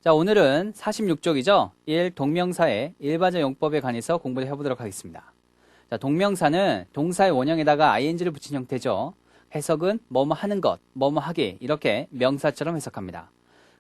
자, 오늘은 46쪽이죠. 1. 동명사의 일반적 용법에 관해서 공부를 해보도록 하겠습니다. 자, 동명사는 동사의 원형에다가 ing를 붙인 형태죠. 해석은 뭐뭐 하는 것, 뭐뭐 하게 이렇게 명사처럼 해석합니다.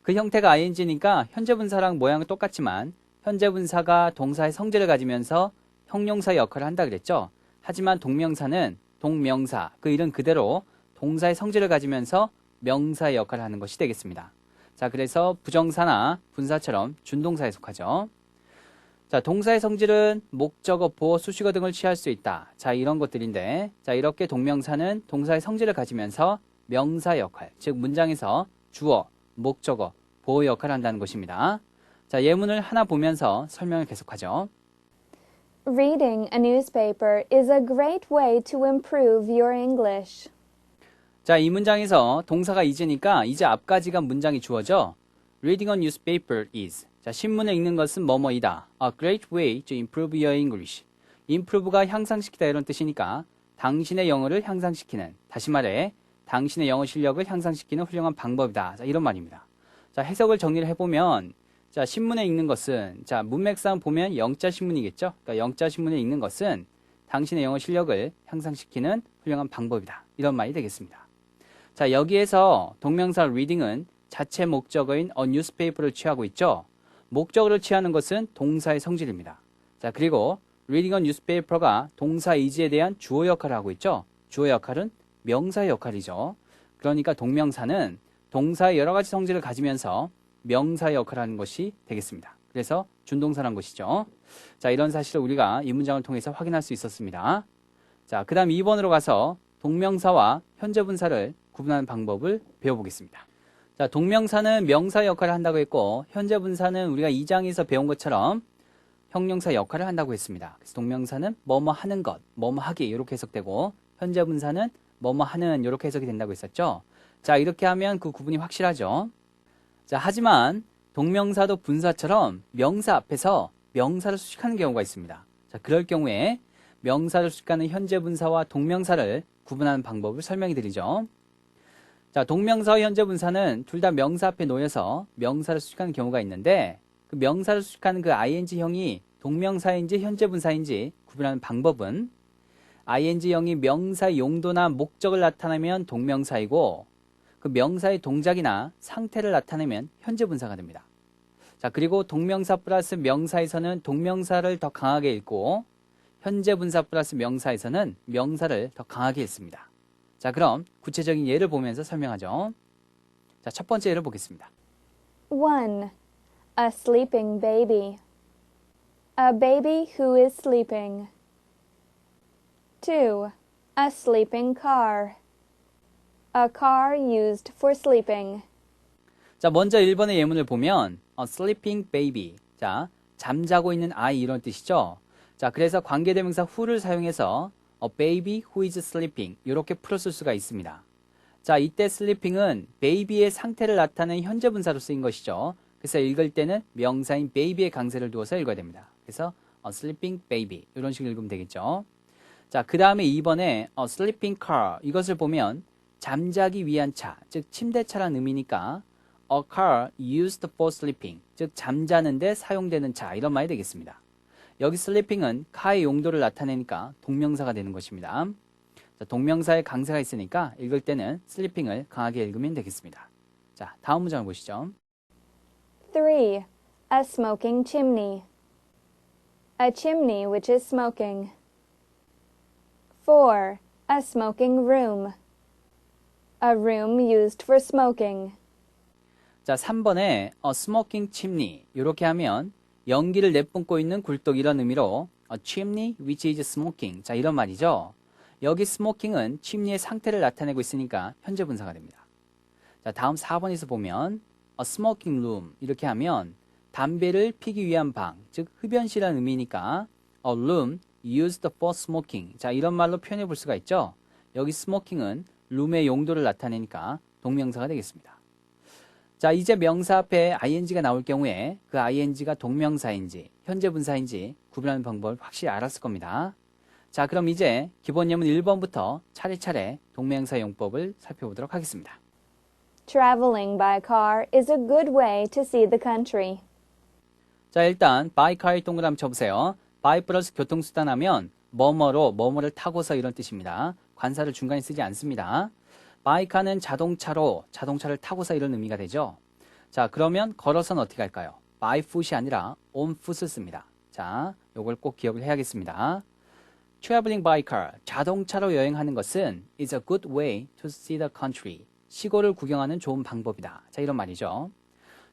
그 형태가 ing니까 현재분사랑 모양은 똑같지만 현재분사가 동사의 성질을 가지면서 형용사 역할을 한다 그랬죠. 하지만 동명사는 동명사, 그 이름 그대로 동사의 성질을 가지면서 명사의 역할을 하는 것이 되겠습니다. 자, 그래서 부정사나 분사처럼 준동사에 속하죠. 자, 동사의 성질은 목적어, 보어, 수식어 등을 취할 수 있다. 자, 이런 것들인데, 자, 이렇게 동명사는 동사의 성질을 가지면서 명사 역할, 즉 문장에서 주어, 목적어, 보어 역할을 한다는 것입니다. 자, 예문을 하나 보면서 설명을 계속하죠. Reading a newspaper is a great way to improve your English. 자, 이 문장에서 동사가 is니까 이제 앞까지가 문장이 주어져. Reading a newspaper is. 자, 신문을 읽는 것은 뭐뭐이다. A great way to improve your English. improve가 향상시키다 이런 뜻이니까 당신의 영어를 향상시키는, 다시 말해 당신의 영어 실력을 향상시키는 훌륭한 방법이다. 자, 이런 말입니다. 자, 해석을 정리를 해보면 자, 신문에 읽는 것은 자, 문맥상 보면 영자 신문이겠죠. 그러니까 영자 신문을 읽는 것은 당신의 영어 실력을 향상시키는 훌륭한 방법이다. 이런 말이 되겠습니다. 자, 여기에서 동명사 reading은 자체 목적어인 a newspaper를 취하고 있죠. 목적어를 취하는 것은 동사의 성질입니다. 자, 그리고 reading a newspaper가 동사 is에 대한 주어 역할을 하고 있죠. 주어 역할은 명사의 역할이죠. 그러니까 동명사는 동사의 여러 가지 성질을 가지면서 명사의 역할을 하는 것이 되겠습니다. 그래서 준동사란 것이죠. 자, 이런 사실을 우리가 이 문장을 통해서 확인할 수 있었습니다. 자, 그 다음 2번으로 가서 동명사와 현재분사를 구분하는 방법을 배워보겠습니다. 자, 동명사는 명사 역할을 한다고 했고 현재분사는 우리가 2장에서 배운 것처럼 형용사 역할을 한다고 했습니다. 그래서 동명사는 뭐뭐 하는 것, 뭐뭐 하기 이렇게 해석되고 현재분사는 뭐뭐 하는 이렇게 해석이 된다고 했었죠. 자, 이렇게 하면 그 구분이 확실하죠. 자, 하지만 동명사도 분사처럼 명사 앞에서 명사를 수식하는 경우가 있습니다. 자, 그럴 경우에 명사를 수식하는 현재분사와 동명사를 구분하는 방법을 설명해 드리죠. 자, 동명사와 현재분사는 둘 다 명사 앞에 놓여서 명사를 수식하는 경우가 있는데 그 명사를 수식하는 그 ing형이 동명사인지 현재분사인지 구분하는 방법은 ing형이 명사의 용도나 목적을 나타내면 동명사이고 그 명사의 동작이나 상태를 나타내면 현재분사가 됩니다. 자, 그리고 동명사 플러스 명사에서는 동명사를 더 강하게 읽고 현재분사 플러스 명사에서는 명사를 더 강하게 읽습니다. 자, 그럼 구체적인 예를 보면서 설명하죠. 자, 첫 번째 예를 보겠습니다. 1. A sleeping baby. A baby who is sleeping. 2. A sleeping car. A car used for sleeping. 자, 먼저 1번의 예문을 보면 a sleeping baby. 자, 잠자고 있는 아이 이런 뜻이죠. 자, 그래서 관계대명사 who를 사용해서 a baby who is sleeping 이렇게 풀었을 수가 있습니다. 자, 이때 sleeping은 baby의 상태를 나타내는 현재분사로 쓰인 것이죠. 그래서 읽을 때는 명사인 baby의 강세를 두어서 읽어야 됩니다. 그래서 a sleeping baby 이런 식으로 읽으면 되겠죠. 자, 그 다음에 2번에 a sleeping car 이것을 보면 잠자기 위한 차, 즉 침대차라는 의미니까 a car used for sleeping, 즉 잠자는데 사용되는 차 이런 말이 되겠습니다. 여기 sleeping은 car의 용도를 나타내니까 동명사가 되는 것입니다. 자, 동명사에 강세가 있으니까 읽을 때는 sleeping을 강하게 읽으면 되겠습니다. 자, 다음 문장을 보시죠. 3. A smoking chimney. A chimney which is smoking. 4. A smoking room. A room used for smoking. 자, 3번에 a smoking chimney 이렇게 하면 연기를 내뿜고 있는 굴뚝 이런 의미로 a chimney which is smoking. 자, 이런 말이죠. 여기 smoking은 chimney의 상태를 나타내고 있으니까 현재분사가 됩니다. 자, 다음 4번에서 보면 a smoking room 이렇게 하면 담배를 피기 위한 방, 즉 흡연실이라는 의미니까 a room used for smoking. 자, 이런 말로 표현해 볼 수가 있죠. 여기 smoking은 룸의 용도를 나타내니까 동명사가 되겠습니다. 자, 이제 명사 앞에 ing가 나올 경우에 그 ing가 동명사인지 현재분사인지 구분하는 방법을 확실히 알았을 겁니다. 자, 그럼 이제 기본 예문 1번부터 차례차례 동명사 용법을 살펴보도록 하겠습니다. Traveling by car is a good way to see the country. 자, 일단 by car에 동그라미 쳐보세요. by 플러스 교통수단 하면 뭐뭐로 뭐뭐를 타고서 이런 뜻입니다. 관사를 중간에 쓰지 않습니다. by car는 자동차로 자동차를 타고서 이런 의미가 되죠. 자, 그러면 걸어서는 어떻게 할까요? by foot이 아니라 on foot을 씁니다. 자, 요걸 꼭 기억을 해야겠습니다. Traveling by car, 자동차로 여행하는 것은 is a good way to see the country. 시골을 구경하는 좋은 방법이다. 자, 이런 말이죠.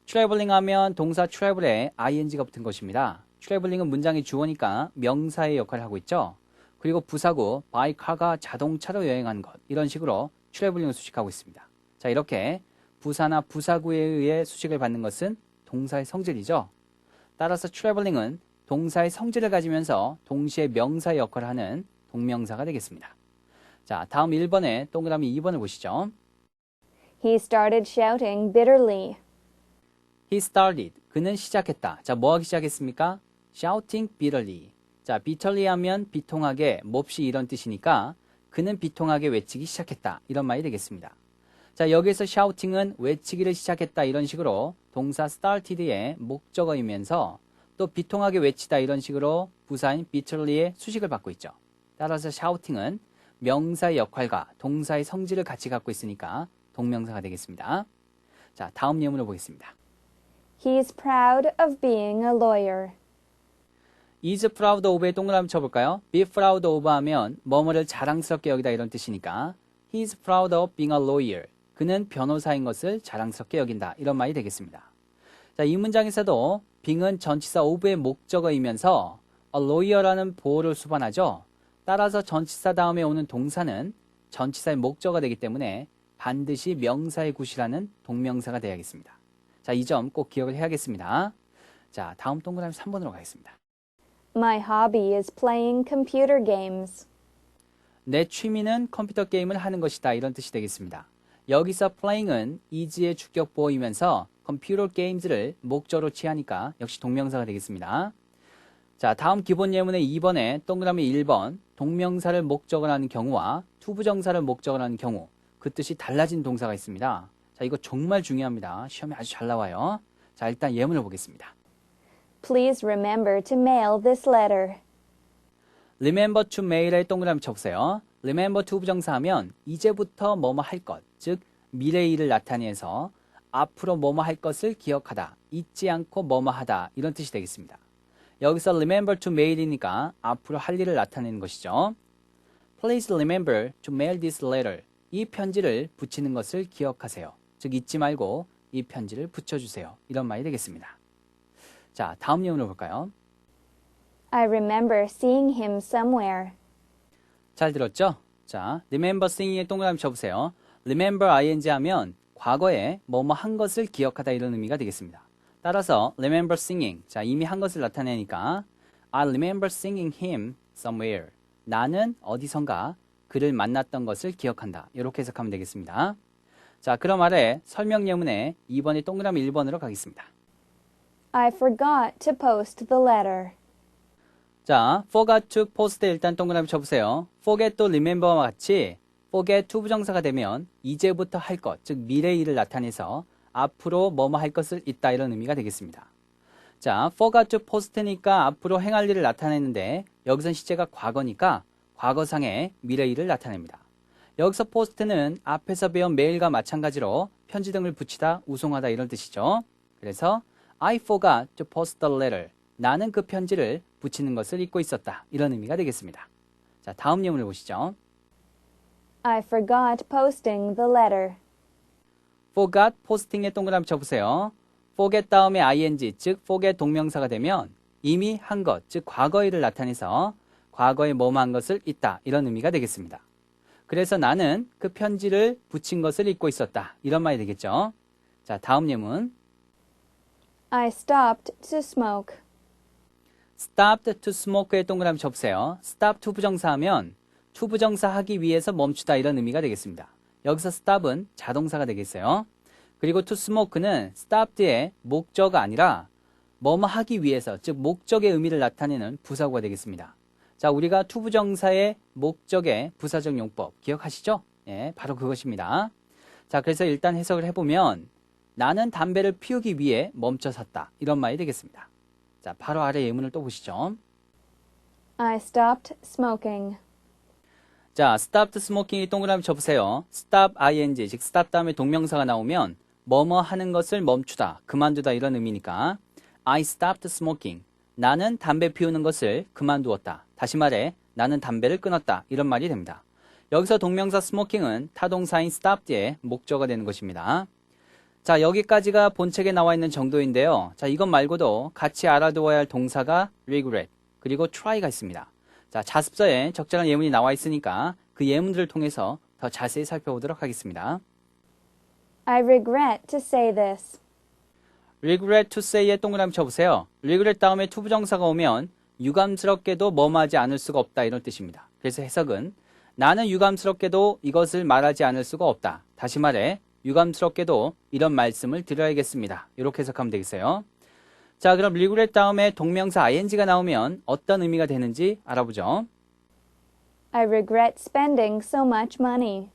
traveling 하면 동사 travel에 ing가 붙은 것입니다. traveling은 문장의 주어니까 명사의 역할을 하고 있죠. 그리고 부사구 by car가 자동차로 여행하는 것. 이런 식으로 traveling을 수식하고 있습니다. 자, 이렇게 부사나 부사구에 의해 수식을 받는 것은 동사의 성질이죠. 따라서 traveling은 동사의 성질을 가지면서 동시에 명사의 역할을 하는 동명사가 되겠습니다. 자, 다음 1번에 동그라미 2번을 보시죠. He started shouting bitterly. He started. 그는 시작했다. 자, 뭐 하기 시작했습니까? Shouting bitterly. 자, bitterly 하면 비통하게, 몹시 이런 뜻이니까 그는 비통하게 외치기 시작했다. 이런 말이 되겠습니다. 자, 여기에서 shouting은 외치기를 시작했다. 이런 식으로 동사 started의 목적어이면서 또 비통하게 외치다 이런 식으로 부사인 bitterly의 수식을 받고 있죠. 따라서 shouting은 명사의 역할과 동사의 성질을 같이 갖고 있으니까 동명사가 되겠습니다. 자, 다음 예문을 보겠습니다. He's proud of being a lawyer. is proud of에 동그라미 쳐볼까요? be proud of 하면 뭐뭐를 자랑스럽게 여기다 이런 뜻이니까 he's proud of being a lawyer. 그는 변호사인 것을 자랑스럽게 여긴다. 이런 말이 되겠습니다. 자, 이 문장에서도 being은 전치사 of의 목적어이면서 a lawyer라는 보호를 수반하죠. 따라서 전치사 다음에 오는 동사는 전치사의 목적어가 되기 때문에 반드시 명사의 굿이라는 동명사가 되어야겠습니다. 자, 이 점 꼭 기억을 해야겠습니다. 자, 다음 동그라미 3번으로 가겠습니다. My hobby is playing computer games. 내 취미는 컴퓨터 게임을 하는 것이다. 이런 뜻이 되겠습니다. 여기서 playing은 is의 주격 보호이면서 컴퓨터 게임즈를 목적으로 취하니까 역시 동명사가 되겠습니다. 자, 다음 기본 예문의 2번에 동그라미 1번 동명사를 목적으로 하는 경우와 투부정사를 목적으로 하는 경우 그 뜻이 달라진 동사가 있습니다. 자, 이거 정말 중요합니다. 시험에 아주 잘 나와요. 자, 일단 예문을 보겠습니다. Please remember to mail this letter. remember to mail에 동그라미 쳐보세요. remember to 부정사 하면 이제부터 뭐뭐 할 것, 즉 미래의 일을 나타내서 앞으로 뭐뭐 할 것을 기억하다, 잊지 않고 뭐뭐 하다 이런 뜻이 되겠습니다. 여기서 remember to mail이니까 앞으로 할 일을 나타내는 것이죠. Please remember to mail this letter. 이 편지를 붙이는 것을 기억하세요. 즉 잊지 말고 이 편지를 붙여주세요. 이런 말이 되겠습니다. 자, 다음 예문을 볼까요? I remember seeing him somewhere. 잘 들었죠? 자, remember seeing에 동그라미 쳐보세요. remember ing 하면 과거에 뭐뭐 한 것을 기억하다 이런 의미가 되겠습니다. 따라서 remember singing, 자, 이미 한 것을 나타내니까 I remember seeing him somewhere. 나는 어디선가 그를 만났던 것을 기억한다. 이렇게 해석하면 되겠습니다. 자, 그럼 아래 설명 예문에 2번의 동그라미 1번으로 가겠습니다. I forgot to post the letter. 자, forgot to post에 일단 동그라미 쳐보세요. forget 또 remember와 같이 forget to 부정사가 되면 이제부터 할 것, 즉 미래의 일을 나타내서 앞으로 뭐뭐 할 것을 있다 이런 의미가 되겠습니다. 자, forgot to post니까 앞으로 행할 일을 나타내는데 여기선 시제가 과거니까 과거상의 미래의 일을 나타냅니다. 여기서 post는 앞에서 배운 메일과 마찬가지로 편지 등을 붙이다, 우송하다 이런 뜻이죠. 그래서 I forgot to post the letter. 나는 그 편지를 붙이는 것을 잊고 있었다. 이런 의미가 되겠습니다. 자, 다음 예문을 보시죠. I forgot posting the letter. forgot posting에 동그라미 쳐보세요. forget 다음에 ing, 즉 forget 동명사가 되면 이미 한 것, 즉 과거 일을 나타내서 과거에 뭐뭐 한 것을 잊다. 이런 의미가 되겠습니다. 그래서 나는 그 편지를 붙인 것을 잊고 있었다. 이런 말이 되겠죠. 자, 다음 예문. I stopped to smoke. stopped to smoke에 동그라미 쳐보세요. stop to 부정사 하면 to 부정사 하기 위해서 멈추다 이런 의미가 되겠습니다. 여기서 stop은 자동사가 되겠어요. 그리고 to smoke는 stopped의 목적어가 아니라 뭐뭐 하기 위해서, 즉 목적의 의미를 나타내는 부사구가 되겠습니다. 자, 우리가 to 부정사의 목적의 부사적 용법 기억하시죠? 예, 바로 그것입니다. 자, 그래서 일단 해석을 해보면 나는 담배를 피우기 위해 멈춰 섰다. 이런 말이 되겠습니다. 자, 바로 아래 예문을 또 보시죠. I stopped smoking. 자, stopped smoking이 동그라미 쳐보세요. stop ing, 즉 stop 다음에 동명사가 나오면 뭐뭐 하는 것을 멈추다, 그만두다 이런 의미니까 I stopped smoking. 나는 담배 피우는 것을 그만두었다. 다시 말해 나는 담배를 끊었다. 이런 말이 됩니다. 여기서 동명사 smoking은 타동사인 stopped의 목적어가 되는 것입니다. 자, 여기까지가 본책에 나와 있는 정도인데요. 자, 이것 말고도 같이 알아두어야 할 동사가 regret, 그리고 try가 있습니다. 자, 자습서에 적절한 예문이 나와 있으니까 그 예문들을 통해서 더 자세히 살펴보도록 하겠습니다. I regret to say this. regret to say에 동그라미 쳐보세요. regret 다음에 투부정사가 오면 유감스럽게도 뭐뭐하지 않을 수가 없다 이런 뜻입니다. 그래서 해석은 나는 유감스럽게도 이것을 말하지 않을 수가 없다. 다시 말해 유감스럽게도 이런 말씀을 드려야겠습니다. 이렇게 해석하면 되겠어요. 자, 그럼 regret 다음에 동명사 ing가 나오면 어떤 의미가 되는지 알아보죠. I regret spending so much money.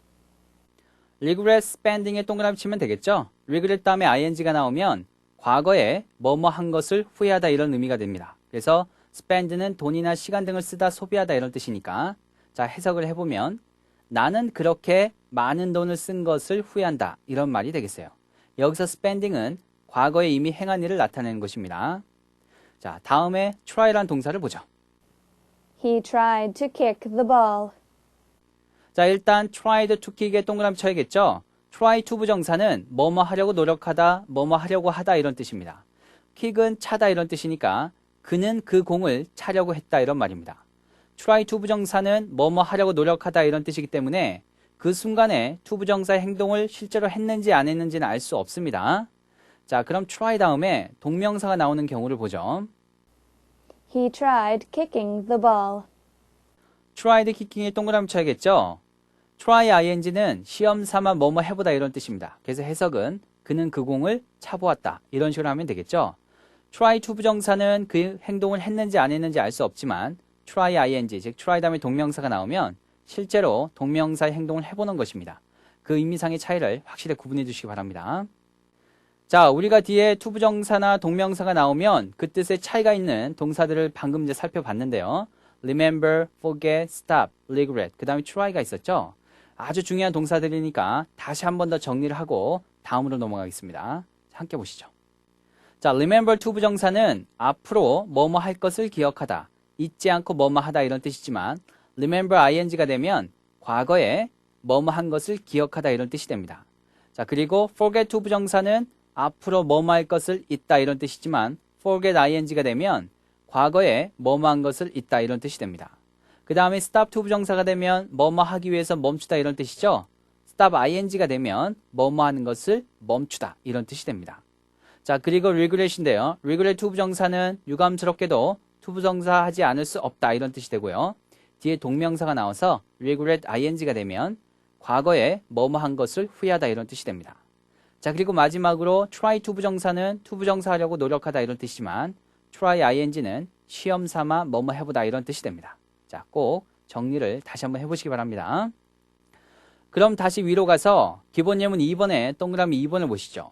regret spending에 동그라미 치면 되겠죠. regret 다음에 ing가 나오면 과거에 뭐뭐 한 것을 후회하다 이런 의미가 됩니다. 그래서 spend는 돈이나 시간 등을 쓰다 소비하다 이런 뜻이니까 자, 해석을 해보면 나는 그렇게 많은 돈을 쓴 것을 후회한다 이런 말이 되겠어요. 여기서 spending은 과거에 이미 행한 일을 나타내는 것입니다. 자, 다음에 try란 동사를 보죠. He tried to kick the ball. 자, 일단 tried to kick에 동그라미 쳐야겠죠. try to 부정사는 뭐뭐 하려고 노력하다, 뭐뭐 하려고 하다 이런 뜻입니다. kick은 차다 이런 뜻이니까 그는 그 공을 차려고 했다 이런 말입니다. try to 부정사는 뭐뭐 하려고 노력하다 이런 뜻이기 때문에 그 순간에 to 부정사의 행동을 실제로 했는지 안 했는지는 알 수 없습니다. 자, 그럼 try 다음에 동명사가 나오는 경우를 보죠. He tried kicking the ball. tried kicking에 동그라미 쳐야겠죠. try ing는 시험 삼아 뭐뭐 해보다 이런 뜻입니다. 그래서 해석은 그는 그 공을 차보았다 이런 식으로 하면 되겠죠. try to 부정사는 그 행동을 했는지 안 했는지 알 수 없지만 try ing, 즉 try 다음에 동명사가 나오면 실제로 동명사의 행동을 해보는 것입니다. 그 의미상의 차이를 확실히 구분해 주시기 바랍니다. 자, 우리가 뒤에 to 부정사나 동명사가 나오면 그 뜻의 차이가 있는 동사들을 방금 이제 살펴봤는데요. remember, forget, stop, regret, 그 다음에 try가 있었죠. 아주 중요한 동사들이니까 다시 한 번 더 정리를 하고 다음으로 넘어가겠습니다. 함께 보시죠. 자, remember to 부정사는 앞으로 뭐뭐 할 것을 기억하다, 잊지 않고 뭐뭐 하다 이런 뜻이지만 remember ing가 되면 과거에 뭐뭐 한 것을 기억하다 이런 뜻이 됩니다. 자, 그리고 forget to 부정사는 앞으로 뭐뭐 할 것을 잊다 이런 뜻이지만 forget ing가 되면 과거에 뭐뭐 한 것을 잊다 이런 뜻이 됩니다. 그 다음에 stop to 부정사가 되면 뭐뭐 하기 위해서 멈추다 이런 뜻이죠. stop ing가 되면 뭐뭐 하는 것을 멈추다 이런 뜻이 됩니다. 자, 그리고 regret인데요. regret to 부정사는 유감스럽게도 to 부정사 하지 않을 수 없다 이런 뜻이 되고요. 뒤에 동명사가 나와서 regret ing가 되면 과거에 뭐뭐 한 것을 후회하다 이런 뜻이 됩니다. 자, 그리고 마지막으로 try to 부정사는 to 부정사 하려고 노력하다 이런 뜻이지만 try ing는 시험 삼아 뭐뭐 해보다 이런 뜻이 됩니다. 자, 꼭 정리를 다시 한번 해보시기 바랍니다. 그럼 다시 위로 가서 기본 예문 2번에 동그라미 2번을 보시죠.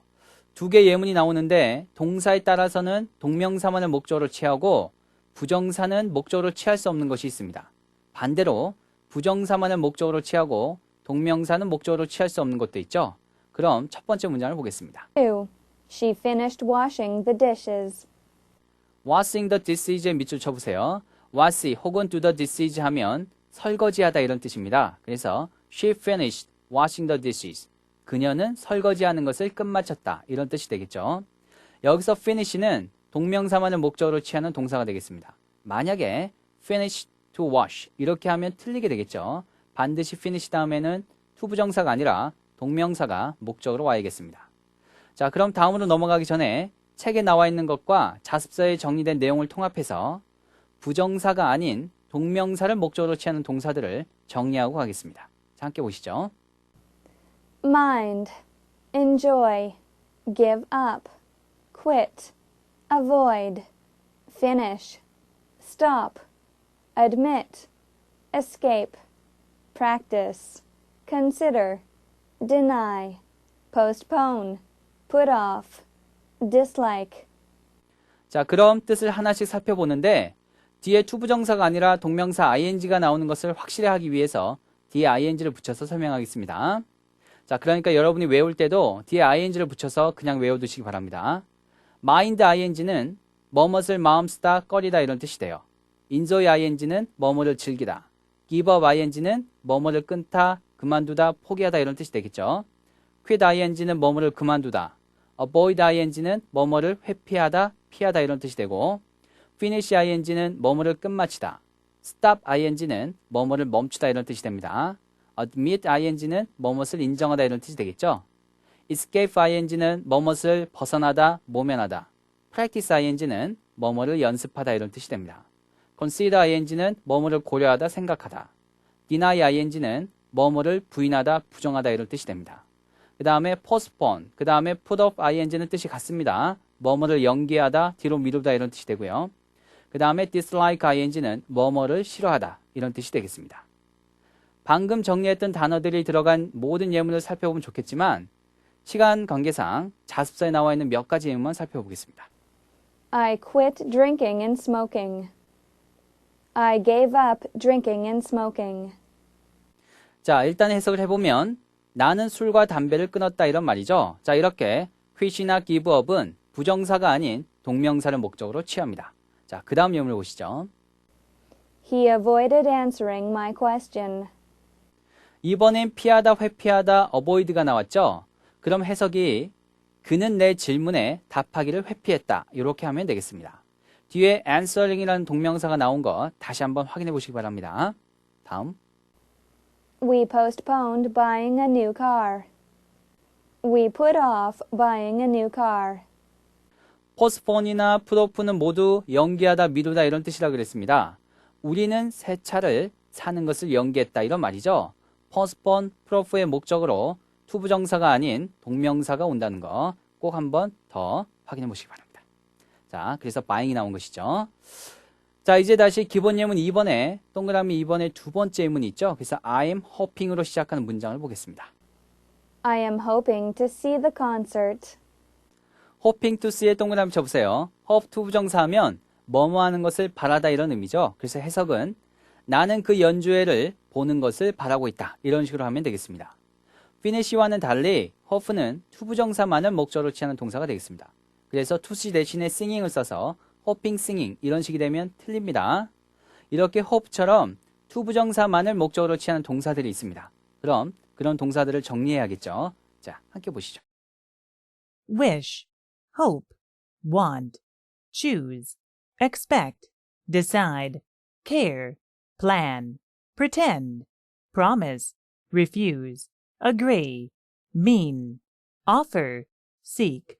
두 개 예문이 나오는데 동사에 따라서는 동명사만을 목적으로 취하고 부정사는 목적으로 취할 수 없는 것이 있습니다. 반대로 부정사만을 목적으로 취하고 동명사는 목적으로 취할 수 없는 것도 있죠. 그럼 첫 번째 문장을 보겠습니다. 2. She finished washing the dishes. washing the dises에 밑줄 쳐보세요. wash 혹은 do the dishes 하면 설거지하다 이런 뜻입니다. 그래서 she finished washing the dishes. 그녀는 설거지하는 것을 끝마쳤다 이런 뜻이 되겠죠. 여기서 finish는 동명사만을 목적으로 취하는 동사가 되겠습니다. 만약에 finish to wash 이렇게 하면 틀리게 되겠죠. 반드시 finish 다음에는 to 부정사가 아니라 동명사가 목적으로 와야겠습니다. 자, 그럼 다음으로 넘어가기 전에 책에 나와 있는 것과 자습서에 정리된 내용을 통합해서 부정사가 아닌 동명사를 목적으로 취하는 동사들을 정리하고 가겠습니다. 자, 함께 보시죠. Mind, enjoy, give up, quit, avoid, finish, stop, admit, escape, practice, consider, deny, postpone, put off, dislike. 자, 그럼 뜻을 하나씩 살펴보는데 뒤에 투부정사가 아니라 동명사 ing가 나오는 것을 확실히 하기 위해서 뒤에 ing를 붙여서 설명하겠습니다. 자, 그러니까 여러분이 외울 때도 뒤에 ing를 붙여서 그냥 외워두시기 바랍니다. mind ing는 뭐뭇을 마음 쓰다, 꺼리다 이런 뜻이 돼요. enjoy ing는 뭐뭐를 즐기다. give up ing는 뭐뭐를 끊다, 그만두다, 포기하다 이런 뜻이 되겠죠. quit ing는 뭐뭐를 그만두다. avoid ing는 뭐뭐를 회피하다, 피하다 이런 뜻이 되고 finish ing는 뭐뭐를 끝마치다. stop ing는 뭐뭐를 멈추다 이런 뜻이 됩니다. admit ing는 뭐뭇을 인정하다 이런 뜻이 되겠죠. escape ing는 뭐뭇을 벗어나다, 모면하다. practice ing는 뭐뭐를 연습하다 이런 뜻이 됩니다. consider ing는 뭐뭐를 고려하다, 생각하다. deny ing는 뭐뭐를 부인하다, 부정하다 이런 뜻이 됩니다. 그 다음에 postpone, 그 다음에 put off ing는 뜻이 같습니다. 뭐뭐를 연기하다, 뒤로 미루다 이런 뜻이 되고요. 그 다음에 dislike ing는 뭐뭐를 싫어하다 이런 뜻이 되겠습니다. 방금 정리했던 단어들이 들어간 모든 예문을 살펴보면 좋겠지만 시간 관계상 자습서에 나와 있는 몇 가지 예문만 살펴보겠습니다. I quit drinking and smoking. I gave up drinking and smoking. 자, 일단 해석을 해보면 나는 술과 담배를 끊었다 이런 말이죠. 자, 이렇게 quit이나 give up은 부정사가 아닌 동명사를 목적으로 취합니다. 자, 그 다음 예문을 보시죠. He avoided answering my question. 이번엔 피하다, 회피하다, avoid가 나왔죠. 그럼 해석이 그는 내 질문에 답하기를 회피했다. 이렇게 하면 되겠습니다. 뒤에 answering이라는 동명사가 나온 거 다시 한번 확인해 보시기 바랍니다. 다음. We postponed buying a new car. We put off buying a new car. postpone이나 put off는 모두 연기하다, 미루다 이런 뜻이라 그랬습니다. 우리는 새 차를 사는 것을 연기했다 이런 말이죠. postpone, put off의 목적으로 투부정사가 아닌 동명사가 온다는 거 꼭 한번 더 확인해 보시기 바랍니다. 자, 그래서 buying이 나온 것이죠. 자, 이제 다시 기본 예문 2번에 동그라미 2번에 두 번째 예문이 있죠. 그래서 I am hoping으로 시작하는 문장을 보겠습니다. I am hoping to see the concert. hoping to see에 동그라미 쳐보세요. hope 투부정사 하면 뭐뭐 하는 것을 바라다 이런 의미죠. 그래서 해석은 나는 그 연주회를 보는 것을 바라고 있다. 이런 식으로 하면 되겠습니다. finish와는 달리 hope는 투부정사만을 목적으로 취하는 동사가 되겠습니다. 그래서 to see 대신에 singing을 써서 hoping, singing 이런 식이 되면 틀립니다. 이렇게 hope처럼 투부정사만을 목적으로 취하는 동사들이 있습니다. 그럼 그런 동사들을 정리해야겠죠. 자, 함께 보시죠. wish, hope, want, choose, expect, decide, care, plan, pretend, promise, refuse, agree, mean, offer, seek.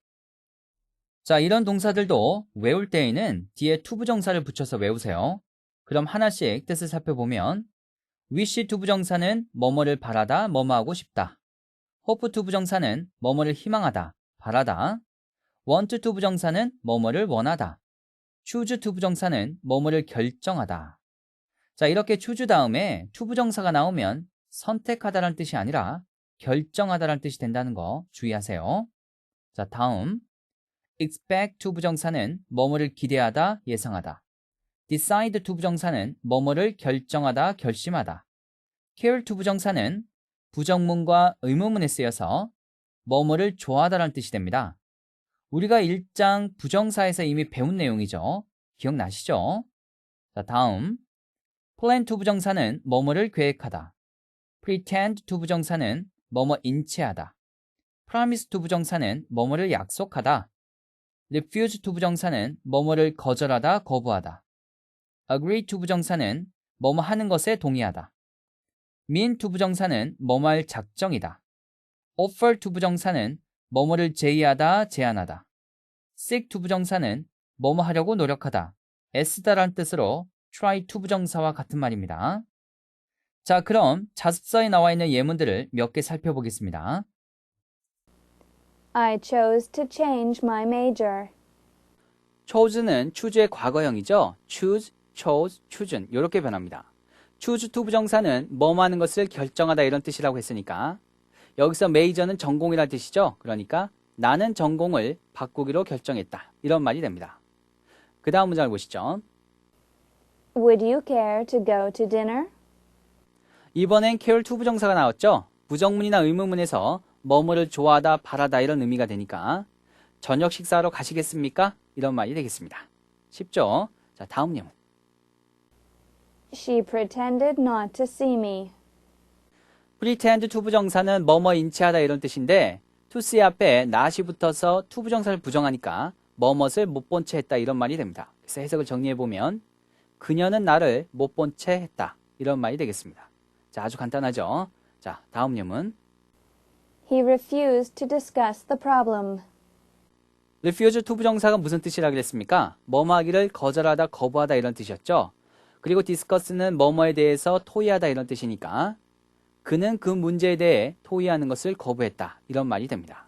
자, 이런 동사들도 외울 때에는 뒤에 투부정사를 붙여서 외우세요. 그럼 하나씩 뜻을 살펴보면 wish 투부정사는 뭐뭐를 바라다, 뭐뭐하고 싶다. hope 투부정사는 뭐뭐를 희망하다, 바라다. want 투부정사는 뭐뭐를 원하다. choose 투부정사는 뭐뭐를 결정하다. 자, 이렇게 choose 다음에 투부정사가 나오면 선택하다라는 뜻이 아니라 결정하다라는 뜻이 된다는 거 주의하세요. 자, 다음 expect 투부정사는 뭐뭐를 기대하다, 예상하다. decide 투부정사는 뭐뭐를 결정하다, 결심하다. care 투부정사는 부정문과 의문문에 쓰여서 뭐뭐를 좋아하다라는 뜻이 됩니다. 우리가 1장 부정사에서 이미 배운 내용이죠. 기억나시죠? 자, 다음 plan 투부정사는 뭐뭐를 계획하다. pretend 투부정사는 뭐뭐 인체하다. promise 투부정사는 뭐뭐를 약속하다. refuse 투부정사는 뭐뭐를 거절하다, 거부하다. agree 투부정사는 뭐뭐 하는 것에 동의하다. mean 투부정사는 뭐뭐 할 작정이다. offer 투부정사는 뭐뭐를 제의하다, 제안하다. seek 투부정사는 뭐뭐 하려고 노력하다. 애쓰다라는 뜻으로 try 투부정사와 같은 말입니다. 자, 그럼 자습서에 나와 있는 예문들을 몇 개 살펴보겠습니다. I chose to change my major. chose는 choose의 과거형이죠. choose, chose, chosen 이렇게 변합니다. choose 투부정사는 뭐뭐 하는 것을 결정하다 이런 뜻이라고 했으니까 여기서 major는 전공이라는 뜻이죠. 그러니까 나는 전공을 바꾸기로 결정했다. 이런 말이 됩니다. 그 다음 문장을 보시죠. Would you care to go to dinner? 이번엔 care to 부정사가 나왔죠. 부정문이나 의문문에서 뭐뭐를 좋아하다, 바라다 이런 의미가 되니까 저녁 식사하러 가시겠습니까? 이런 말이 되겠습니다. 쉽죠? 자, 다음 예문. She pretended not to see me. pretend to 부정사는 뭐뭐 인치하다 이런 뜻인데 to see 앞에 not이 붙어서 to 부정사를 부정하니까 뭐뭇을 못 본 채 했다 이런 말이 됩니다. 그래서 해석을 정리해보면 그녀는 나를 못 본 채 했다 이런 말이 되겠습니다. 자, 아주 간단하죠? 자, 다음 예문. He refused to discuss the problem. refuse to 부정사가 무슨 뜻이라 그랬습니까? 뭐뭐 하기를 거절하다, 거부하다 이런 뜻이었죠. 그리고 discuss는 뭐뭐에 대해서 토의하다 이런 뜻이니까 그는 그 문제에 대해 토의하는 것을 거부했다 이런 말이 됩니다.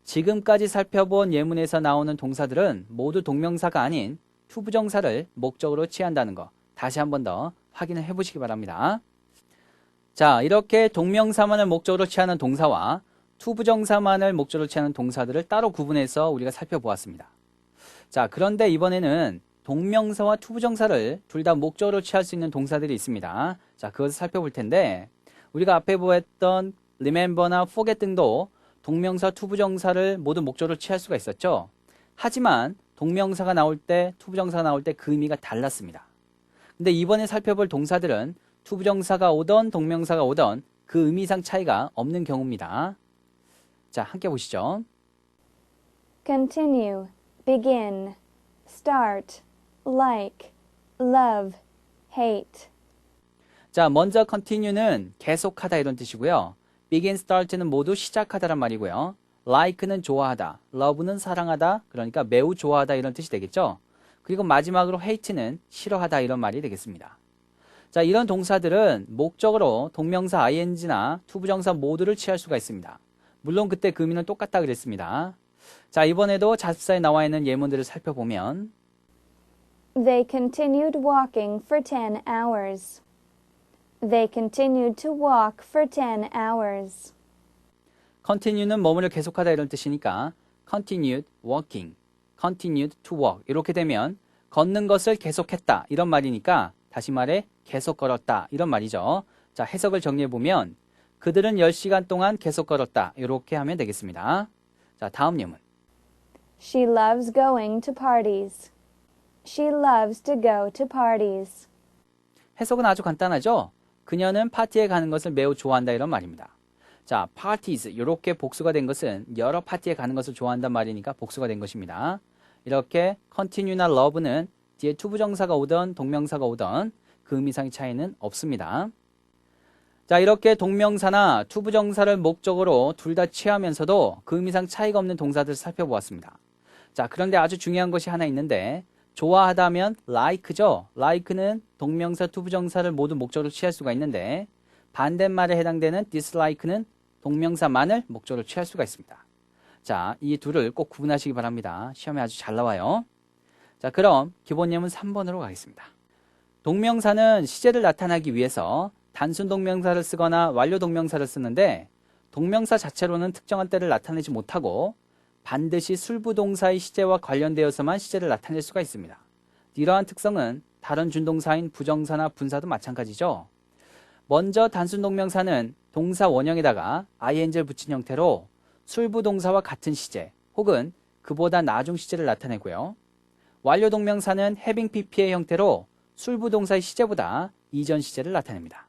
지금까지 살펴본 예문에서 나오는 동사들은 모두 동명사가 아닌 to 부정사를 목적으로 취한다는 거 다시 한 번 더 확인을 해보시기 바랍니다. 자, 이렇게 동명사만을 목적으로 취하는 동사와 to 부정사만을 목적으로 취하는 동사들을 따로 구분해서 우리가 살펴보았습니다. 자, 그런데 이번에는 동명사와 to 부정사를 둘 다 목적으로 취할 수 있는 동사들이 있습니다. 자, 그것을 살펴볼 텐데 우리가 앞에 보았던 remember나 forget 등도 동명사 to 부정사를 모두 목적으로 취할 수가 있었죠. 하지만 동명사가 나올 때, to 부정사가 나올 때 그 의미가 달랐습니다. 근데 이번에 살펴볼 동사들은 to 부정사가 오던 동명사가 오던 그 의미상 차이가 없는 경우입니다. 자, 함께 보시죠. Continue, begin, start, like, love, hate. 자, 먼저 continue는 계속하다 이런 뜻이고요. begin, start는 모두 시작하다란 말이고요. like는 좋아하다, love는 사랑하다, 그러니까 매우 좋아하다 이런 뜻이 되겠죠. 그리고 마지막으로 hate는 싫어하다 이런 말이 되겠습니다. 자, 이런 동사들은 목적으로 동명사 ing나 to 부정사 모두를 취할 수가 있습니다. 물론 그때 그 의미는 똑같다 그랬습니다. 자, 이번에도 자습사에 나와 있는 예문들을 살펴보면 They continued walking for 10 hours. They continued to walk for 10 hours. continue는 머무를 계속하다 이런 뜻이니까 continued walking, continued to walk 이렇게 되면 걷는 것을 계속했다 이런 말이니까 다시 말해 계속 걸었다 이런 말이죠. 자, 해석을 정리해보면 그들은 10시간 동안 계속 걸었다 이렇게 하면 되겠습니다. 자, 다음 예문. She loves going to parties. She loves to go to parties. 해석은 아주 간단하죠. 그녀는 파티에 가는 것을 매우 좋아한다 이런 말입니다. 자, parties 이렇게 복수가 된 것은 여러 파티에 가는 것을 좋아한단 말이니까 복수가 된 것입니다. 이렇게 continue나 love는 뒤에 to 부정사가 오던 동명사가 오던 그 의미상의 차이는 없습니다. 자, 이렇게 동명사나 to 부정사를 목적으로 둘 다 취하면서도 그 의미상 차이가 없는 동사들을 살펴보았습니다. 자, 그런데 아주 중요한 것이 하나 있는데 좋아하다면 like죠. like는 동명사 to 부정사를 모두 목적으로 취할 수가 있는데 반대말에 해당되는 dislike는 동명사만을 목적으로 취할 수가 있습니다. 자, 이 둘을 꼭 구분하시기 바랍니다. 시험에 아주 잘 나와요. 자, 그럼 기본 예문 3번으로 가겠습니다. 동명사는 시제를 나타내기 위해서 단순 동명사를 쓰거나 완료 동명사를 쓰는데 동명사 자체로는 특정한 때를 나타내지 못하고 반드시 술부동사의 시제와 관련되어서만 시제를 나타낼 수가 있습니다. 이러한 특성은 다른 준동사인 부정사나 분사도 마찬가지죠. 먼저 단순 동명사는 동사 원형에다가 ing를 붙인 형태로 술부동사와 같은 시제 혹은 그보다 나중 시제를 나타내고요. 완료 동명사는 having pp의 형태로 술부동사의 시제보다 이전 시제를 나타냅니다.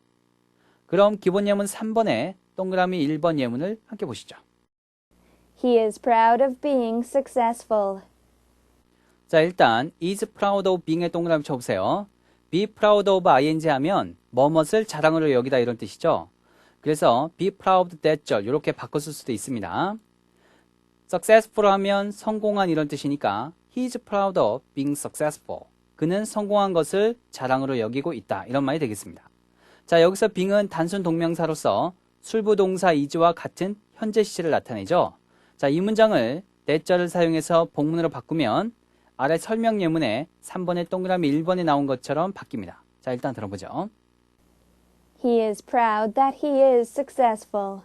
그럼 기본 예문 3번에 동그라미 1번 예문을 함께 보시죠. He is proud of being successful. 자, 일단 is proud of being의 동그라미 쳐보세요. be proud of ing 하면 뭐뭇을 자랑으로 여기다 이런 뜻이죠. 그래서 be proud that 절 이렇게 바꿨을 수도 있습니다. successful 하면 성공한 이런 뜻이니까 he is proud of being successful. 그는 성공한 것을 자랑으로 여기고 있다 이런 말이 되겠습니다. 자, 여기서 being은 단순 동명사로서 술부동사 is와 같은 현재 시제를 나타내죠. 자, 이 문장을 that절을 사용해서 복문으로 바꾸면 아래 설명 예문에 3번의 동그라미 1번에 나온 것처럼 바뀝니다. 자, 일단 들어보죠. He is proud that he is successful.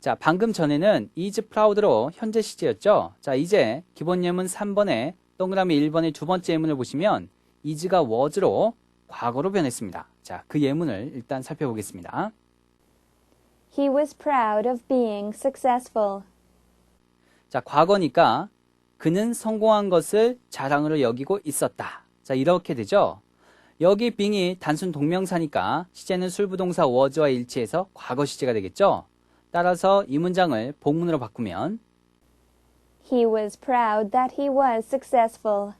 자, 방금 전에는 is proud로 현재 시제였죠. 자, 이제 기본 예문 3번에 동그라미 1번의 두 번째 예문을 보시면 is가 was로 과거로 변했습니다. 자, 그 예문을 일단 살펴보겠습니다. He was proud of being successful. 자, 과거니까 그는 성공한 것을 자랑으로 여기고 있었다. 자, 이렇게 되죠. 여기 being이 단순 동명사니까 시제는 술부동사 was와 일치해서 과거 시제가 되겠죠. 따라서 이 문장을 복문으로 바꾸면 He was proud that he was successful.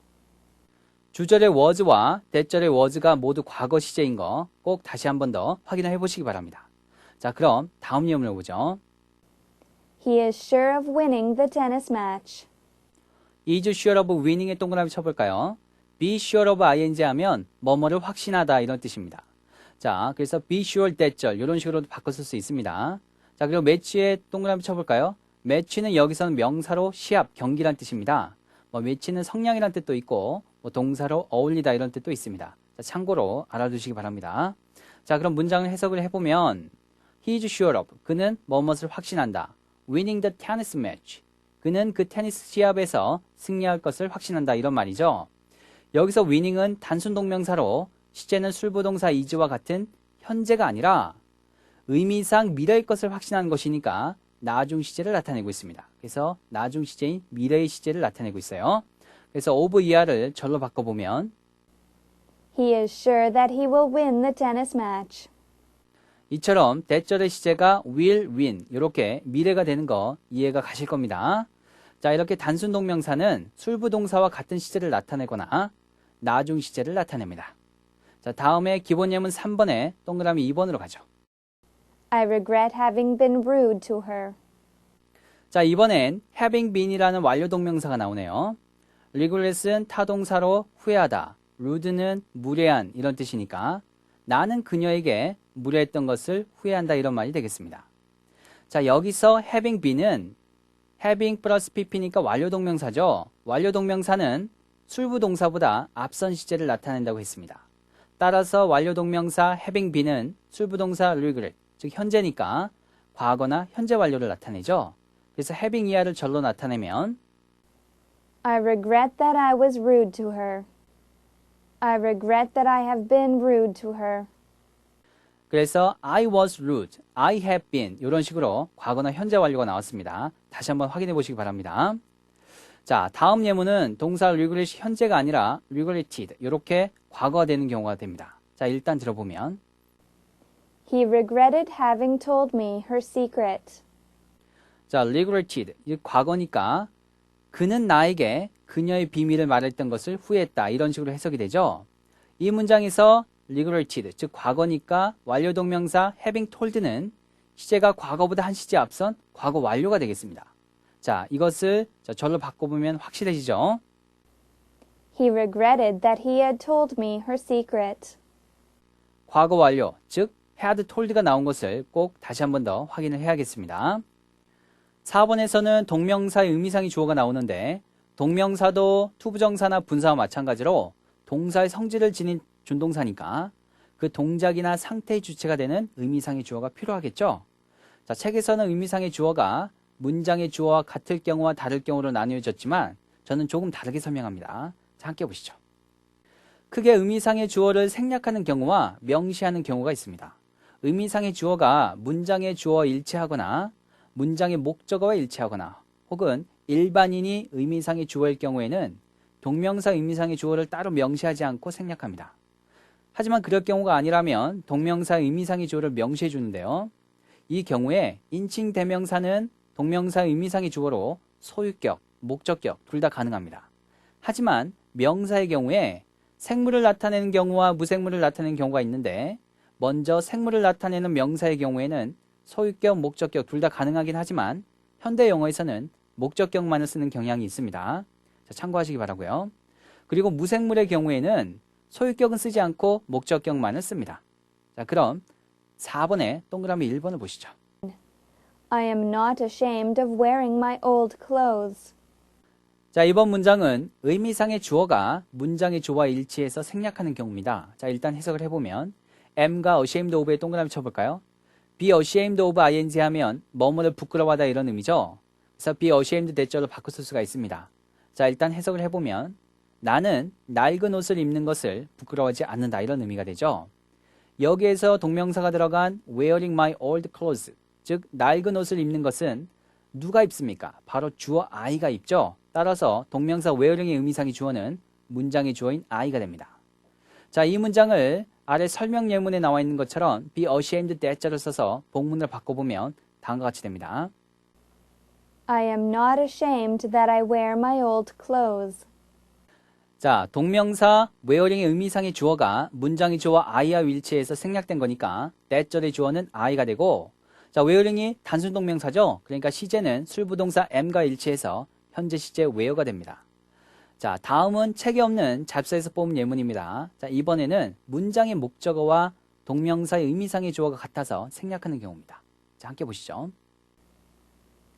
주절의 was와 대절의 was가 모두 과거 시제인 거 꼭 다시 한 번 더 확인을 해보시기 바랍니다. 자, 그럼 다음 예문을 보죠. He is sure of winning the tennis match. is sure of winning에 동그라미 쳐볼까요? be sure of ing 하면 뭐뭐를 확신하다 이런 뜻입니다. 자, 그래서 be sure 대절 이런 식으로 바꿔 쓸 수 있습니다. 자, 그리고 매치에 동그라미 쳐볼까요? 매치는 여기서는 명사로 시합, 경기란 뜻입니다. 매치는 성량이란 뜻도 있고 동사로 어울리다 이런 뜻도 있습니다. 자, 참고로 알아두시기 바랍니다. 자, 그럼 문장을 해석을 해보면 He is sure of, 그는 뭐뭇을 확신한다. Winning the tennis match, 그는 그 테니스 시합에서 승리할 것을 확신한다 이런 말이죠. 여기서 winning은 단순 동명사로 시제는 술부동사 is와 같은 현재가 아니라 의미상 미래의 것을 확신하는 것이니까 나중 시제를 나타내고 있습니다. 그래서 나중 시제인 미래의 시제를 나타내고 있어요. 그래서 of ER을 절로 바꿔보면 He is sure that he will win the tennis match. 이처럼 대절의 시제가 will win 이렇게 미래가 되는 거 이해가 가실 겁니다. 자, 이렇게 단순 동명사는 술부동사와 같은 시제를 나타내거나 나중 시제를 나타냅니다. 자, 다음에 기본 예문 3번에 동그라미 2번으로 가죠. I regret having been rude to her. 자, 이번엔 having been이라는 완료 동명사가 나오네요. regret은 타동사로 후회하다, rude는 무례한 이런 뜻이니까 나는 그녀에게 무례했던 것을 후회한다 이런 말이 되겠습니다. 자, 여기서 having been은 having 플러스 pp니까 완료 동명사죠. 완료 동명사는 술부동사보다 앞선 시제를 나타낸다고 했습니다. 따라서 완료 동명사 having been은 술부동사 regret, 즉 현재니까 과거나 현재 완료를 나타내죠. 그래서 having ER을 절로 나타내면 I regret that I was rude to her. I regret that I have been rude to her. 그래서 I was rude, I have been 이런 식으로 과거나 현재 완료가 나왔습니다. 다시 한번 확인해 보시기 바랍니다. 자, 다음 예문은 동사 regret이 현재가 아니라 regretted 이렇게 과거가 되는 경우가 됩니다. 자, 일단 들어보면 He regretted having told me her secret. 자, regretted 이 과거니까 그는 나에게 그녀의 비밀을 말했던 것을 후회했다 이런 식으로 해석이 되죠. 이 문장에서 regretted 즉 과거니까 완료 동명사 having told는 시제가 과거보다 한 시제 앞선 과거 완료가 되겠습니다. 자, 이것을 절로 바꿔보면 확실해지죠. He regretted that he had told me her secret. 과거 완료 즉 had told가 나온 것을 꼭 다시 한 번 더 확인을 해야겠습니다. 4번에서는 동명사의 의미상의 주어가 나오는데 동명사도 투부정사나 분사와 마찬가지로 동사의 성질을 지닌 준동사니까 그 동작이나 상태의 주체가 되는 의미상의 주어가 필요하겠죠. 자, 책에서는 의미상의 주어가 문장의 주어와 같을 경우와 다를 경우로 나뉘어졌지만 저는 조금 다르게 설명합니다. 자, 함께 보시죠. 크게 의미상의 주어를 생략하는 경우와 명시하는 경우가 있습니다. 의미상의 주어가 문장의 주어와 일치하거나 문장의 목적어와 일치하거나 혹은 일반인이 의미상의 주어일 경우에는 동명사 의미상의 주어를 따로 명시하지 않고 생략합니다. 하지만 그럴 경우가 아니라면 동명사 의미상의 주어를 명시해 주는데요. 이 경우에 인칭 대명사는 동명사 의미상의 주어로 소유격, 목적격 둘 다 가능합니다. 하지만 명사의 경우에 생물을 나타내는 경우와 무생물을 나타내는 경우가 있는데 먼저 생물을 나타내는 명사의 경우에는 소유격, 목적격 둘 다 가능하긴 하지만 현대 영어에서는 목적격만을 쓰는 경향이 있습니다. 자, 참고하시기 바라고요. 그리고 무생물의 경우에는 소유격은 쓰지 않고 목적격만을 씁니다. 자, 그럼 4번에 동그라미 1번을 보시죠. I am not ashamed of wearing my old clothes. 자, 이번 문장은 의미상의 주어가 문장의 주어와 일치해서 생략하는 경우입니다. 자, 일단 해석을 해보면 am가 ashamed of에 동그라미 쳐볼까요? be ashamed of ing 하면 뭐뭐를 부끄러워하다 이런 의미죠. 그래서 be ashamed 대절로 바꿔 쓸 수가 있습니다. 자, 일단 해석을 해보면 나는 낡은 옷을 입는 것을 부끄러워하지 않는다 이런 의미가 되죠. 여기에서 동명사가 들어간 wearing my old clothes, 즉 낡은 옷을 입는 것은 누가 입습니까? 바로 주어 I가 입죠. 따라서 동명사 wearing의 의미상의 주어는 문장의 주어인 I가 됩니다. 자, 이 문장을 아래 설명 예문에 나와 있는 것처럼 be ashamed that자를 써서 복문을 바꿔보면 다음과 같이 됩니다. I am not ashamed that I wear my old clothes. 자, 동명사 wearing의 의미상의 주어가 문장의 주어 I와 일치해서 생략된 거니까 that절의 주어는 I가 되고, 자, wearing이 단순 동명사죠. 그러니까 시제는 술부동사 am과 일치해서 현재 시제 wear가 됩니다. 자, 다음은 책에 없는 잡서에서 뽑은 예문입니다. 자, 이번에는 문장의 목적어와 동명사의 의미상의 주어가 같아서 생략하는 경우입니다. 자, 함께 보시죠.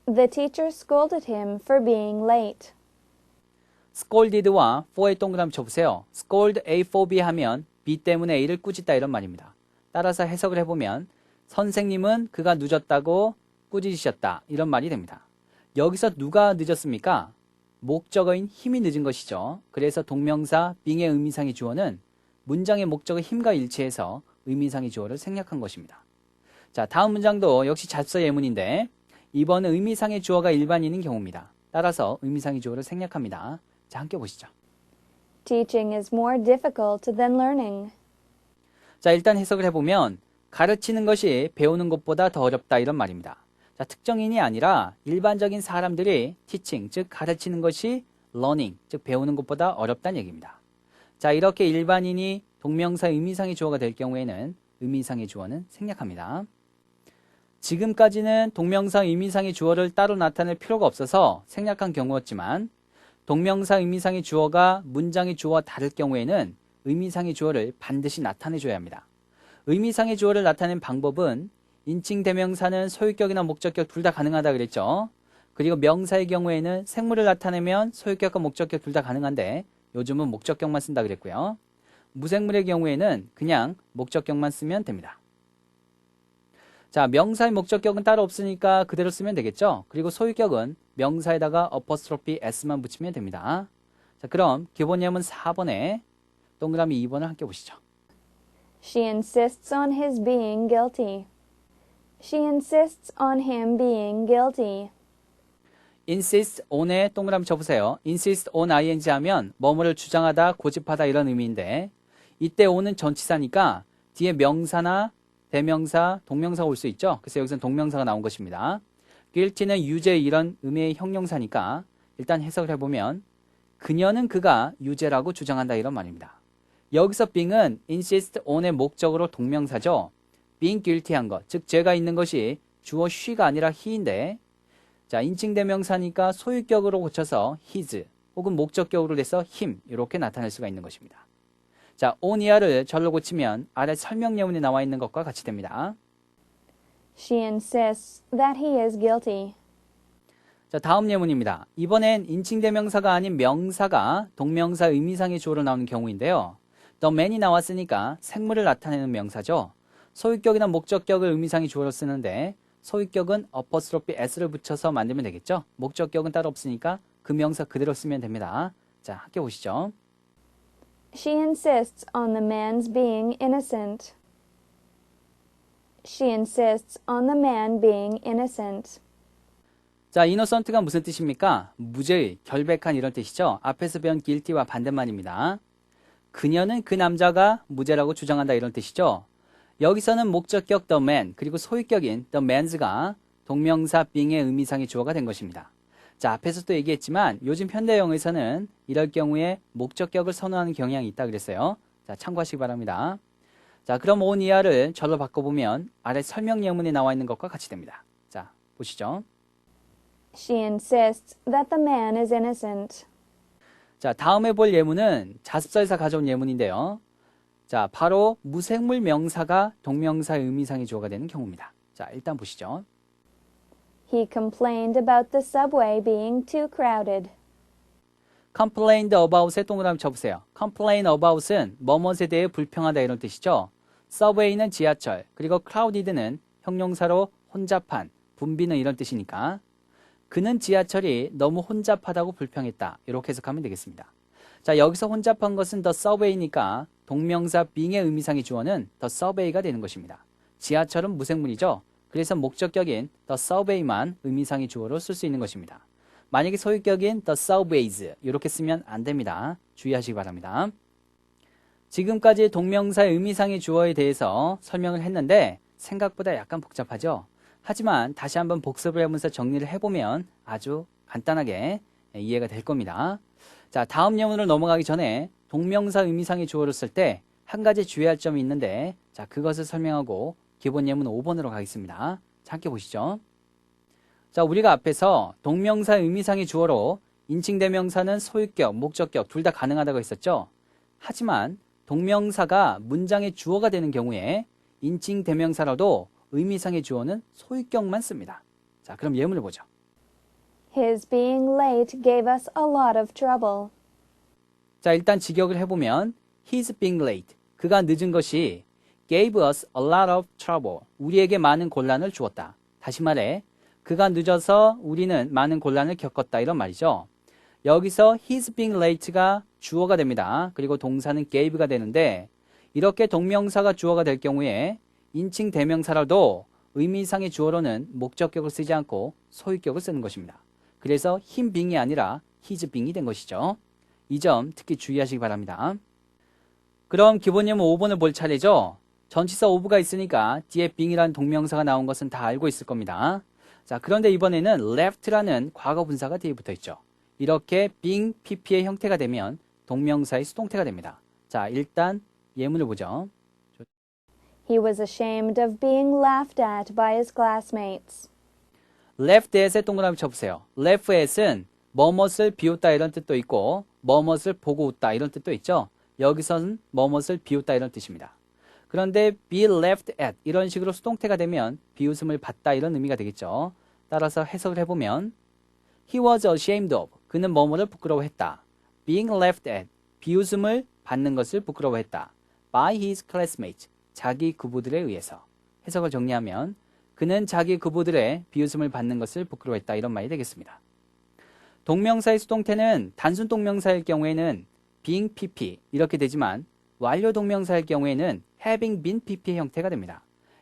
The teacher scolded him for being late. scolded와 for에 동그라미 쳐보세요. scold A for B 하면 B 때문에 A를 꾸짖다 이런 말입니다. 따라서 해석을 해보면 선생님은 그가 늦었다고 꾸짖으셨다 이런 말이 됩니다. 여기서 누가 늦었습니까? 목적어인 힘이 늦은 것이죠. 그래서 동명사 being의 의미상의 주어는 문장의 목적어 힘과 일치해서 의미상의 주어를 생략한 것입니다. 자, 다음 문장도 역시 잡서 예문인데 이번은 의미상의 주어가 일반인인 경우입니다. 따라서 의미상의 주어를 생략합니다. 자, 함께 보시죠. Teaching is more difficult than learning. 자, 일단 해석을 해보면 가르치는 것이 배우는 것보다 더 어렵다 이런 말입니다. 자, 특정인이 아니라 일반적인 사람들이 teaching, 즉 가르치는 것이 learning, 즉 배우는 것보다 어렵다는 얘기입니다. 자, 이렇게 일반인이 동명사 의미상의 주어가 될 경우에는 의미상의 주어는 생략합니다. 지금까지는 동명사 의미상의 주어를 따로 나타낼 필요가 없어서 생략한 경우였지만 동명사 의미상의 주어가 문장의 주어와 다를 경우에는 의미상의 주어를 반드시 나타내줘야 합니다. 의미상의 주어를 나타낸 방법은 인칭 대명사는 소유격이나 목적격 둘 다 가능하다 그랬죠. 그리고 명사의 경우에는 생물을 나타내면 소유격과 목적격 둘 다 가능한데 요즘은 목적격만 쓴다 그랬고요. 무생물의 경우에는 그냥 목적격만 쓰면 됩니다. 자, 명사의 목적격은 따로 없으니까 그대로 쓰면 되겠죠. 그리고 소유격은 명사에다가 어퍼스트로피 s만 붙이면 됩니다. 자, 그럼 기본 예문 4번에 동그라미 2번을 함께 보시죠. She insists on his being guilty. She insists on him being guilty. insist on에 동그라미 쳐보세요. insist on ing 하면 뭐뭐를 주장하다, 고집하다 이런 의미인데 이때 on은 전치사니까 뒤에 명사나 대명사, 동명사가 올 수 있죠. 그래서 여기서는 동명사가 나온 것입니다. guilty는 유죄 이런 의미의 형용사니까 일단 해석을 해보면 그녀는 그가 유죄라고 주장한다 이런 말입니다. 여기서 being은 insist on의 목적으로 동명사죠. being guilty한 것, 즉 죄가 있는 것이 주어 she가 아니라 he인데 자, 인칭 대명사니까 소유격으로 고쳐서 his 혹은 목적격으로 돼서 him 이렇게 나타낼 수가 있는 것입니다. 자, on 이하를 절로 고치면 아래 설명 예문에 나와 있는 것과 같이 됩니다. She insists that he is guilty. 자, 다음 예문입니다. 이번엔 인칭 대명사가 아닌 명사가 동명사 의미상의 주어로 나오는 경우인데요. the man이 나왔으니까 생물을 나타내는 명사죠. 소유격이나 목적격을 의미상의 주어로 쓰는데 소유격은 어퍼스트로피 s를 붙여서 만들면 되겠죠. 목적격은 따로 없으니까 그 명사 그대로 쓰면 됩니다. 자, 함께 보시죠. She insists on the man's being innocent. She insists on the man being innocent. 자, innocent가 무슨 뜻입니까? 무죄의, 결백한 이런 뜻이죠. 앞에서 배운 guilty와 반대말입니다. 그녀는 그 남자가 무죄라고 주장한다 이런 뜻이죠. 여기서는 목적격 the man 그리고 소유격인 the man's가 동명사 being의 의미상의 주어가 된 것입니다. 자, 앞에서도 얘기했지만 요즘 현대 영어에서는 이럴 경우에 목적격을 선호하는 경향이 있다 그랬어요. 자, 참고하시기 바랍니다. 자, 그럼 on 이하를 절로 바꿔보면 아래 설명 예문에 나와 있는 것과 같이 됩니다. 자, 보시죠. She insists that the man is innocent. 자, 다음에 볼 예문은 자습서에서 가져온 예문인데요. 자, 바로 무생물 명사가 동명사의 의미상의 주어가 되는 경우입니다. 자, 일단 보시죠. He complained about the subway being too crowded. complained about에 동그라미 쳐보세요. complain about은 뭐뭇에 대해 불평하다 이런 뜻이죠. subway는 지하철, 그리고 crowded는 형용사로 혼잡한, 붐비는 이런 뜻이니까 그는 지하철이 너무 혼잡하다고 불평했다. 이렇게 해석하면 되겠습니다. 자, 여기서 혼잡한 것은 the subway니까 동명사 being의 의미상의 주어는 the subway가 되는 것입니다. 지하철은 무생물이죠. 그래서 목적격인 the subway만 의미상의 주어로 쓸 수 있는 것입니다. 만약에 소유격인 the subways 이렇게 쓰면 안 됩니다. 주의하시기 바랍니다. 지금까지 동명사의 의미상의 주어에 대해서 설명을 했는데 생각보다 약간 복잡하죠. 하지만 다시 한번 복습을 하면서 정리를 해보면 아주 간단하게 이해가 될 겁니다. 자, 다음 예문으로 넘어가기 전에 동명사 의미상의 주어를 쓸 때 한 가지 주의할 점이 있는데 자, 그것을 설명하고 기본 예문 5번으로 가겠습니다. 자, 함께 보시죠. 자, 우리가 앞에서 동명사 의미상의 주어로 인칭 대명사는 소유격, 목적격 둘 다 가능하다고 했었죠. 하지만 동명사가 문장의 주어가 되는 경우에 인칭 대명사라도 의미상의 주어는 소유격만 씁니다. 자, 그럼 예문을 보죠. His being late gave us a lot of trouble. 자, 일단 직역을 해보면 His being late, 그가 늦은 것이 gave us a lot of trouble, 우리에게 많은 곤란을 주었다. 다시 말해, 그가 늦어서 우리는 많은 곤란을 겪었다 이런 말이죠. 여기서 his being late가 주어가 됩니다. 그리고 동사는 gave가 되는데 이렇게 동명사가 주어가 될 경우에 인칭 대명사라도 의미상의 주어로는 목적격을 쓰지 않고 소유격을 쓰는 것입니다. 그래서 him being이 아니라 his being이 된 것이죠. 이 점 특히 주의하시기 바랍니다. 그럼 기본 예문 5번을 볼 차례죠. 전치사 of가 있으니까 뒤에 being이라는 동명사가 나온 것은 다 알고 있을 겁니다. 자, 그런데 이번에는 left라는 과거 분사가 뒤에 붙어 있죠. 이렇게 being pp의 형태가 되면 동명사의 수동태가 됩니다. 자, 일단 예문을 보죠. He was ashamed of being laughed at by his classmates. left at에 동그라미 쳐보세요. left at은 뭐뭇을 비웃다 이런 뜻도 있고 뭐뭇을 보고 웃다 이런 뜻도 있죠. 여기서는 뭐뭇을 비웃다 이런 뜻입니다. 그런데 be laughed at 이런 식으로 수동태가 되면 비웃음을 받다 이런 의미가 되겠죠. 따라서 해석을 해보면 He was ashamed of, 그는 뭐뭐를 부끄러워했다. Being laughed at, 비웃음을 받는 것을 부끄러워했다. By his classmates, 자기 구부들에 의해서. 해석을 정리하면 그는 자기 구부들의 비웃음을 받는 것을 부끄러워했다 이런 말이 되겠습니다. 동명사의 수동태는 단순 동명사일 경우에는 being pp 이렇게 되지만 완료 동명사일 경우에는 having been pp의 형태가 됩니다.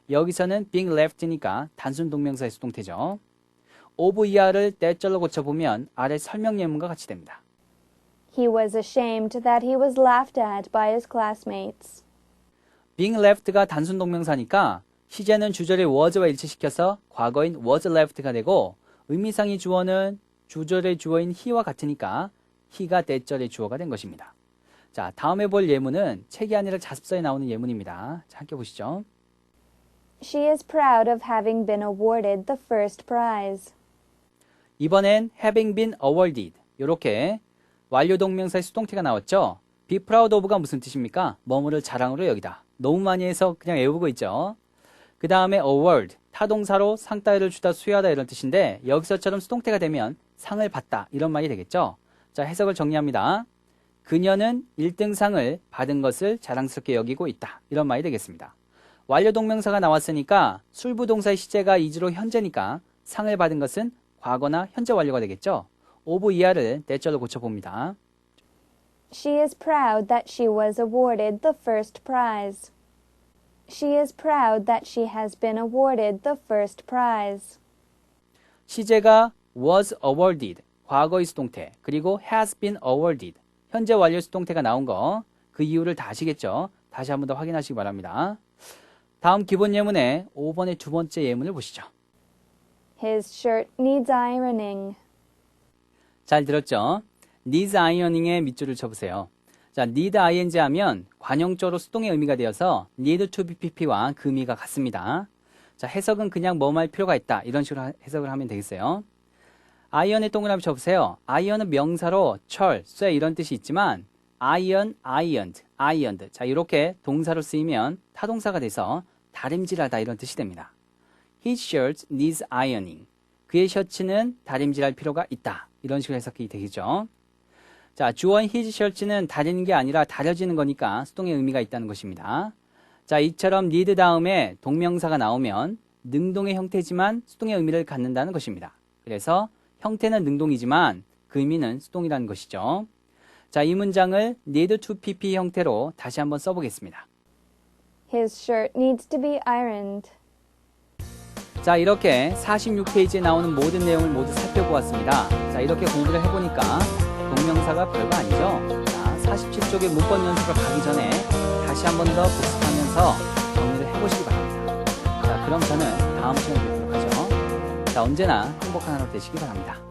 여기서는 being left니까 단순 동명사의 수동태죠. of 이하를 때절로 고쳐보면 아래 설명 예문과 같이 됩니다. He was ashamed that he was laughed at by his classmates. being left가 단순 동명사니까 시제는 주절의 was와 일치시켜서 과거인 was left가 되고 의미상의 주어는 주절의 주어인 he와 같으니까 he가 때절의 주어가 된 것입니다. 자, 다음에 볼 예문은 책이 아니라 자습서에 나오는 예문입니다. 자, 함께 보시죠. She is proud of having been awarded the first prize. 이번엔 having been awarded 이렇게 완료 동명사의 수동태가 나왔죠. be proud of가 무슨 뜻입니까? 뭐뭐를 자랑으로 여기다. 너무 많이 해서 그냥 외우고 있죠. 그 다음에 award, 타동사로 상 따위를 주다 수여하다 이런 뜻인데 여기서처럼 수동태가 되면 상을 받다 이런 말이 되겠죠. 자, 해석을 정리합니다. 그녀는 1등상을 받은 것을 자랑스럽게 여기고 있다 이런 말이 되겠습니다. 완료 동명사가 나왔으니까 술부동사의 시제가 이주로 현재니까 상을 받은 것은 과거나 현재 완료가 되겠죠. of 이하를 때절로 고쳐봅니다. She is proud that she was awarded the first prize. She is proud that she has been awarded the first prize. 시제가 was awarded, 과거의 수동태, 그리고 has been awarded, 현재 완료 수동태가 나온 거, 그 이유를 다 아시겠죠? 다시 한 번 더 확인하시기 바랍니다. 다음 기본 예문의 5번의 두 번째 예문을 보시죠. His shirt needs ironing. 잘 들었죠? needs ironing에 밑줄을 쳐보세요. 자, need ing 하면 관용적으로 수동의 의미가 되어서 need to be pp와 그 의미가 같습니다. 자, 해석은 그냥 뭐뭐 할 필요가 있다 이런 식으로 해석을 하면 되겠어요. iron에 동그라미 쳐보세요. iron은 명사로 철, 쇠 이런 뜻이 있지만 iron, ironed, ironed 자, 이렇게 동사로 쓰이면 타동사가 돼서 다림질하다 이런 뜻이 됩니다. His shirt needs ironing. 그의 셔츠는 다림질할 필요가 있다. 이런 식으로 해석이 되겠죠. 자, 주어인 his shirt는 다리는 게 아니라 다려지는 거니까 수동의 의미가 있다는 것입니다. 자, 이처럼 need 다음에 동명사가 나오면 능동의 형태지만 수동의 의미를 갖는다는 것입니다. 그래서 형태는 능동이지만 그 의미는 수동이라는 것이죠. 자, 이 문장을 need to pp 형태로 다시 한번 써보겠습니다. His shirt needs to be ironed. 자, 이렇게 46페이지에 나오는 모든 내용을 모두 살펴보았습니다. 자, 이렇게 공부를 해보니까 동명사가 별거 아니죠. 자, 47쪽의 문법 연습을 가기 전에 다시 한번 더 복습하면서 정리를 해보시기 바랍니다. 자, 그럼 저는 다음 시간에 뵙도록 하죠. 자, 언제나 행복한 하루 되시기 바랍니다.